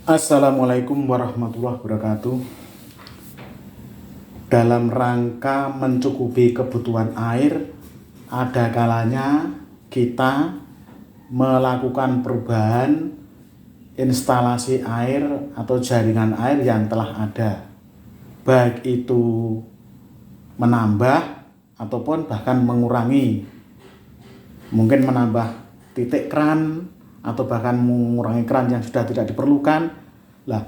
Assalamualaikum warahmatullahi wabarakatuh. Dalam rangka mencukupi kebutuhan air, ada kalanya kita melakukan perubahan instalasi air atau jaringan air yang telah ada, baik itu menambah ataupun bahkan mengurangi. Mungkin menambah titik keran atau bahkan mengurangi keran yang sudah tidak diperlukan. Lah,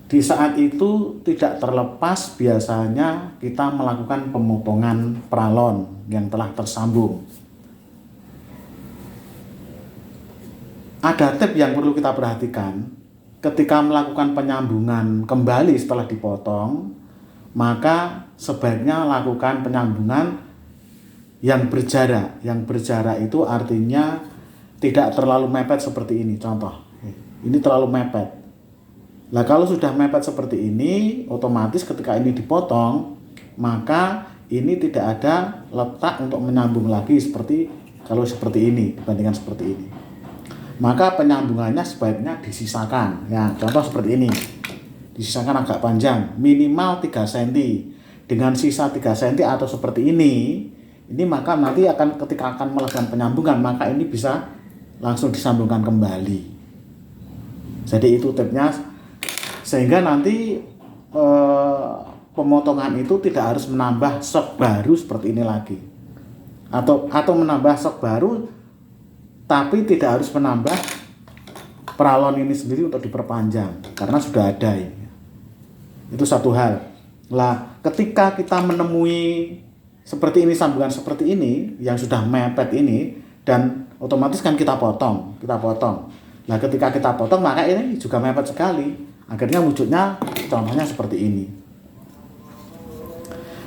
di saat itu tidak terlepas biasanya kita melakukan pemotongan pralon yang telah tersambung. Ada tip yang perlu kita perhatikan ketika melakukan penyambungan kembali setelah dipotong, maka sebaiknya lakukan penyambungan yang berjarak. Yang berjarak itu artinya tidak terlalu mepet seperti ini. Contoh, ini terlalu mepet. Nah, kalau sudah mepet seperti ini, otomatis ketika ini dipotong, maka ini tidak ada letak untuk menyambung lagi seperti kalau seperti ini dibandingkan seperti ini. Maka penyambungannya sebaiknya disisakan. Ya, contoh seperti ini. Disisakan agak panjang, minimal 3 cm. Dengan sisa 3 cm atau seperti ini maka nanti ketika akan melakukan penyambungan, maka ini bisa langsung disambungkan kembali. Jadi itu tipnya, sehingga nanti pemotongan itu tidak harus menambah sok baru seperti ini lagi, atau menambah sok baru tapi tidak harus menambah pralon ini sendiri untuk diperpanjang karena sudah ada ini. Itu satu hal. Lah, ketika kita menemui seperti ini, sambungan seperti ini yang sudah mepet ini, dan otomatis kan kita potong. Nah, ketika kita potong, maka ini juga mepet sekali. Akhirnya wujudnya contohnya seperti ini.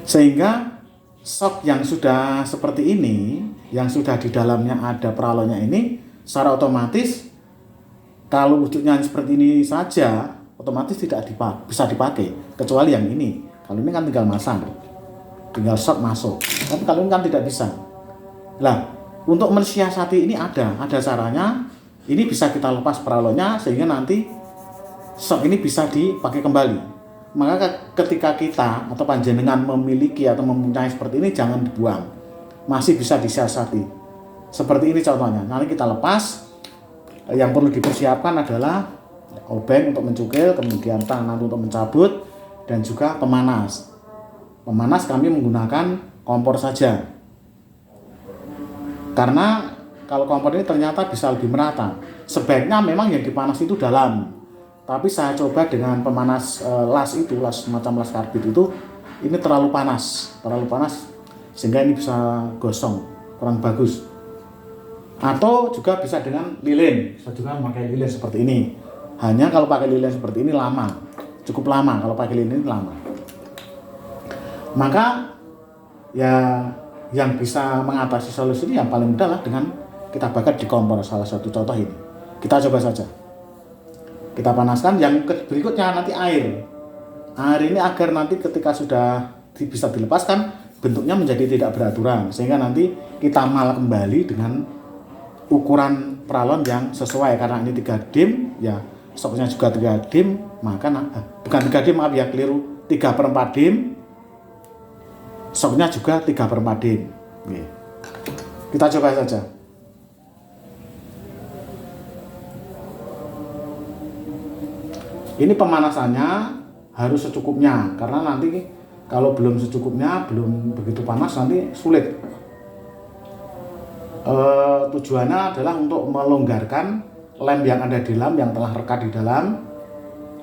Sehingga sok yang sudah seperti ini, yang sudah di dalamnya ada pralonnya ini, secara otomatis kalau wujudnya seperti ini saja, otomatis tidak bisa dipakai. Kecuali yang ini. Kalau ini kan tinggal masang, tinggal sok masuk. Tapi kalau ini kan tidak bisa. Lah, untuk mensiasati ini ada caranya. Ini bisa kita lepas pralonnya sehingga nanti sok ini bisa dipakai kembali. Maka ketika kita atau panjenengan memiliki atau mempunyai seperti ini, jangan dibuang, masih bisa disiasati. Seperti ini contohnya. Nanti kita lepas. Yang perlu dipersiapkan adalah obeng untuk mencukil, kemudian tangan untuk mencabut, dan juga pemanas. Pemanas kami menggunakan kompor saja, karena kalau kompor ini ternyata bisa lebih merata. Sebaiknya memang yang dipanas itu dalam, tapi saya coba dengan pemanas las macam las karbit itu, ini terlalu panas sehingga ini bisa gosong, kurang bagus. Atau juga bisa dengan lilin, bisa juga memakai lilin seperti ini. Hanya kalau pakai lilin seperti ini cukup lama. Kalau pakai lilin ini lama. Maka ya yang bisa mengatasi solusi ini yang paling mudah lah dengan kita bakar di kompor. Salah satu contoh ini, kita coba saja. Kita panaskan. Yang berikutnya nanti air ini agar nanti ketika sudah bisa dilepaskan, bentuknya menjadi tidak beraturan, sehingga nanti kita mal kembali dengan ukuran pralon yang sesuai. Karena ini 3 dim, ya stoknya juga 3 dim, maka bukan 3 dim, maaf ya, keliru, 3/4 dim. Stoknya juga 3/4 dim. Oke. Kita coba saja. Ini pemanasannya harus secukupnya, karena nanti kalau belum secukupnya, belum begitu panas, nanti sulit. Tujuannya adalah untuk melonggarkan lem yang ada di dalam, yang telah rekat di dalam,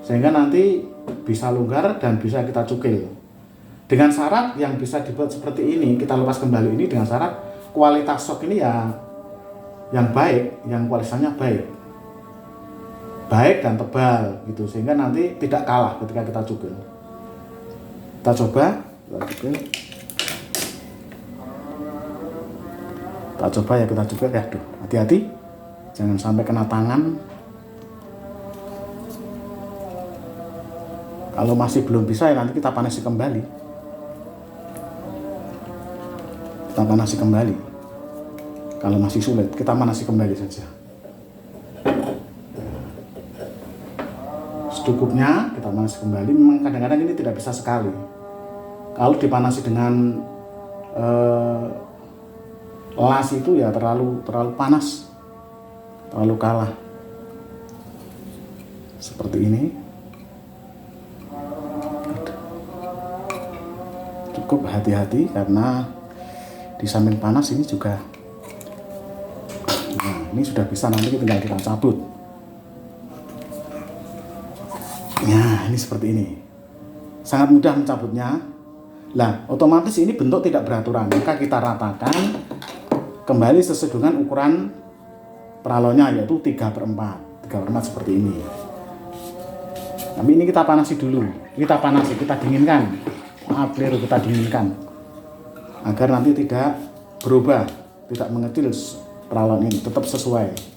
sehingga nanti bisa longgar dan bisa kita cukil. Dengan syarat yang bisa dibuat seperti ini, kita lepas kembali ini dengan syarat kualitas sok ini ya yang baik, yang kualitasnya baik dan tebal gitu, sehingga nanti tidak kalah ketika kita cukil. Kita coba, kita cukil ya. Aduh, hati-hati jangan sampai kena tangan. Kalau masih belum bisa, ya nanti kita panasi kembali. Kalau masih sulit, kita panasi kembali saja. secukupnya kita panasi kembali. Memang kadang-kadang ini tidak bisa sekali. Kalau dipanasi dengan las itu ya terlalu panas, terlalu kalah. Seperti ini. Cukup hati-hati karena di samping panas ini juga. Nah, ini sudah bisa, nanti tinggal kita cabut. Nah, ini seperti ini. Sangat mudah mencabutnya. Nah, otomatis ini bentuk tidak beraturan. Maka kita ratakan kembali sesuai dengan ukuran peralonnya, yaitu 3/4. 3/4 seperti ini. Tapi ini kita panasi dulu. Kita dinginkan. Keliru, kita dinginkan. Agar nanti tidak berubah, tidak mengecil peralon ini, tetap sesuai.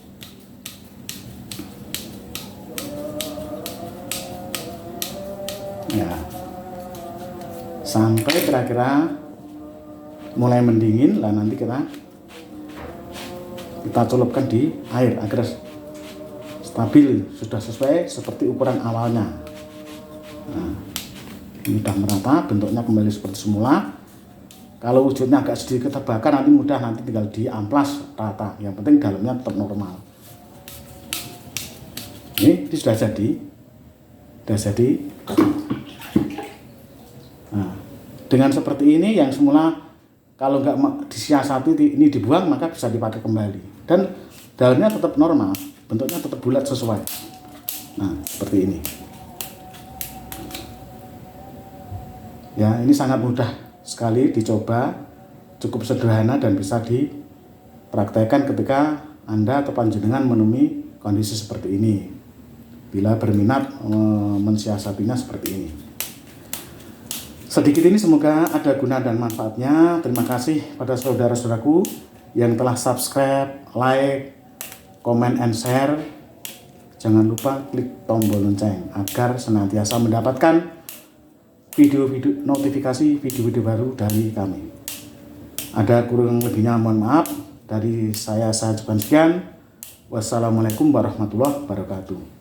Ya, sampai kira-kira mulai mendingin lah, nanti kita celupkan di air agar stabil, sudah sesuai seperti ukuran awalnya. Nah, ini sudah merata, bentuknya kembali seperti semula. Kalau wujudnya agak sedikit terbakar, nanti mudah, nanti tinggal diamplas rata. Yang penting dalamnya tetap normal. Ini sudah jadi. Nah, dengan seperti ini yang semula kalau nggak disiasati ini dibuang, maka bisa dipakai kembali. Dan dalamnya tetap normal, bentuknya tetap bulat sesuai. Nah, seperti ini. Ya, ini sangat mudah sekali dicoba, cukup sederhana dan bisa dipraktekkan ketika Anda atau panjenengan menemui kondisi seperti ini. Bila berminat mensiasatinya seperti ini. Sedikit ini semoga ada guna dan manfaatnya. Terima kasih pada saudara-saudaraku yang telah subscribe, like, comment, and share. Jangan lupa klik tombol lonceng agar senantiasa mendapatkan video-video notifikasi video-video baru dari kami. Ada kurang lebihnya mohon maaf. Dari saya ucapkan sekian. Wassalamualaikum warahmatullahi wabarakatuh.